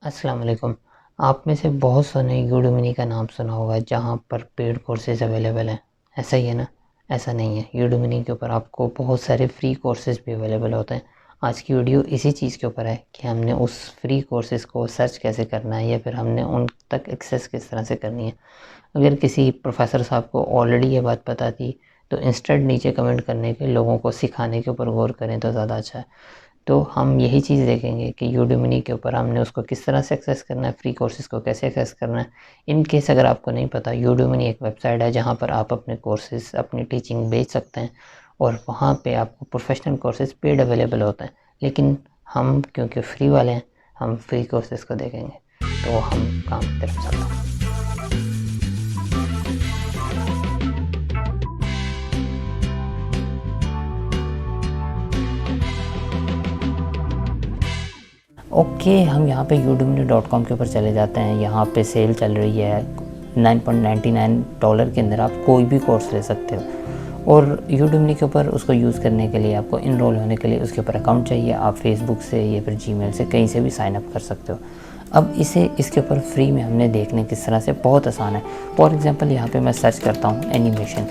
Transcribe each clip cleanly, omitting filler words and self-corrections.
अस्सलाम वालेकुम। आप में से बहुत सौ ने यूडेमी का नाम सुना होगा जहाँ पर पेड कोर्सेज़ अवेलेबल हैं। ऐसा ही है ना? ऐसा नहीं है। यूडेमी के ऊपर आपको बहुत सारे फ्री कोर्सेज़ भी अवेलेबल होते हैं। आज की वीडियो इसी चीज़ के ऊपर है कि हमने उस फ्री कोर्सेज़ को सर्च कैसे करना है या फिर हमने उन तक एक्सेस किस तरह से करनी है। अगर किसी प्रोफेसर साहब को ऑलरेडी ये बात पता थी तो इंस्टेंट नीचे कमेंट करने के लोगों को सिखाने के ऊपर गौर करें तो ज़्यादा अच्छा है। तो हम यही चीज़ देखेंगे कि यूडेमी के ऊपर हमने उसको किस तरह से एक्सेस करना है, फ्री कोर्सेज़ को कैसे एक्सेस करना है। इन केस अगर आपको नहीं पता, यूडेमी एक वेबसाइट है जहाँ पर आप अपने कोर्सेज़, अपनी टीचिंग बेच सकते हैं और वहाँ पे आपको प्रोफेशनल कोर्सेज़ पेड अवेलेबल होते हैं। लेकिन हम क्योंकि फ्री वाले हैं, हम फ्री कोर्सेज़ को देखेंगे। तो हम काम की तरफ चलते हैं। ओके, हम यहाँ पे udemy.com के ऊपर चले जाते हैं। यहाँ पे सेल चल रही है, $9.99 के अंदर आप कोई भी कोर्स ले सकते हो। और udemy के ऊपर उसको यूज़ करने के लिए आपको इनरोल होने के लिए उसके ऊपर अकाउंट चाहिए। आप फेसबुक से या फिर जीमेल से कहीं से भी साइन अप कर सकते हो। अब इसके ऊपर फ्री में हमने देखने किस तरह से, बहुत आसान है। फॉर एग्ज़ाम्पल यहाँ पे मैं सर्च करता हूँ एनिमेशन,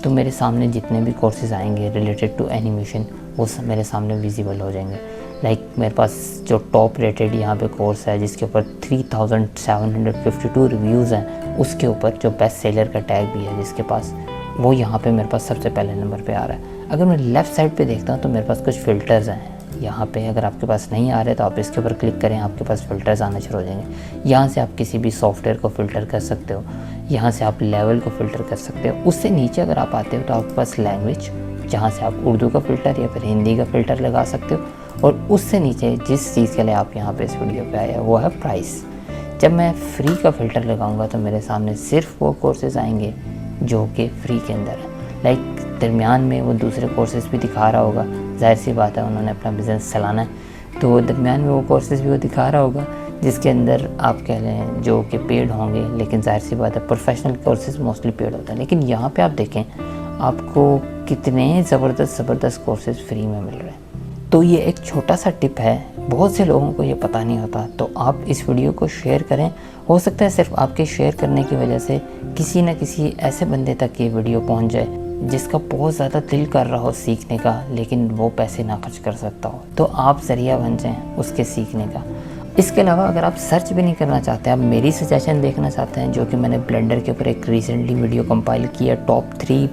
तो मेरे सामने जितने भी कोर्सेज़ आएंगे रिलेटेड टू एनिमेशन वो सब मेरे सामने विजिबल हो जाएंगे। लाइक मेरे पास जो टॉप रेटेड यहाँ पे कोर्स है जिसके ऊपर 3752 रिव्यूज़ हैं, उसके ऊपर जो बेस्ट सेलर का टैग भी है जिसके पास, वो यहाँ पे मेरे पास सबसे पहले नंबर पे आ रहा है। अगर मैं लेफ़्ट साइड पे देखता हूँ तो मेरे पास कुछ फ़िल्टर्स हैं। यहाँ पे अगर आपके पास नहीं आ रहे तो आप इसके ऊपर क्लिक करें, आपके पास फ़िल्टर्स आना शुरू हो जाएंगे। यहाँ से आप किसी भी सॉफ्टवेयर को फ़िल्टर कर सकते हो, यहाँ से आप लेवल को फ़िल्टर कर सकते हो। उससे नीचे अगर आप आते हो तो आपके पास लैंग्वेज, जहाँ से आप उर्दू का फ़िल्टर या फिर हिंदी का फ़िल्टर लगा सकते हो। और उससे नीचे जिस चीज़ के लिए आप यहाँ पे इस वीडियो पे आए हैं वो है प्राइस। जब मैं फ्री का फ़िल्टर लगाऊंगा तो मेरे सामने सिर्फ वो कोर्सेज़ आएंगे जो कि फ्री के अंदर है। लाइक दरमियान में वो दूसरे कोर्सेज़ भी दिखा रहा होगा, जाहिर सी बात है उन्होंने अपना बिज़नेस चलाना है, तो दरमियान में वो कोर्सेज़ भी वो दिखा रहा होगा जिसके अंदर आप कह लें जो कि पेड होंगे। लेकिन जाहिर सी बात है प्रोफेशनल कोर्सेज़ मोस्टली पेड होता है। लेकिन यहाँ पर आप देखें आपको कितने ज़बरदस्त कोर्सेज़ फ्री में मिल रहे हैं। तो ये एक छोटा सा टिप है, बहुत से लोगों को ये पता नहीं होता। तो आप इस वीडियो को शेयर करें। हो सकता है सिर्फ आपके शेयर करने की वजह से किसी न किसी ऐसे बंदे तक ये वीडियो पहुंच जाए जिसका बहुत ज़्यादा दिल कर रहा हो सीखने का, लेकिन वो पैसे ना खर्च कर सकता हो। तो आप ज़रिया बन जाएँ उसके सीखने का। इसके अलावा अगर आप सर्च भी नहीं करना चाहते, आप मेरी सजेशन देखना चाहते हैं, जो कि मैंने ब्लेंडर के ऊपर एक रिसेंटली वीडियो कंपाइल किया, top 3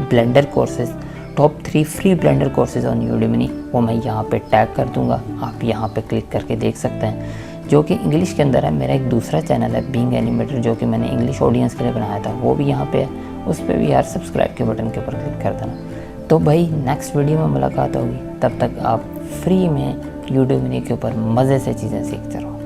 blender courses, top 3 free blender courses on Udemy, वो मैं यहाँ पे टैग कर दूँगा। आप यहाँ पे क्लिक करके देख सकते हैं, जो कि इंग्लिश के अंदर है। मेरा एक दूसरा चैनल है बीइंग एनिमेटर, जो कि मैंने इंग्लिश ऑडियंस के लिए बनाया था, वो भी यहाँ पे है। उस पर भी यार सब्सक्राइब के बटन के ऊपर क्लिक कर देना। तो भाई नेक्स्ट वीडियो में मुलाकात होगी, तब तक आप फ्री में यूडेमी के ऊपर मज़े से चीज़ें सीखते रहो।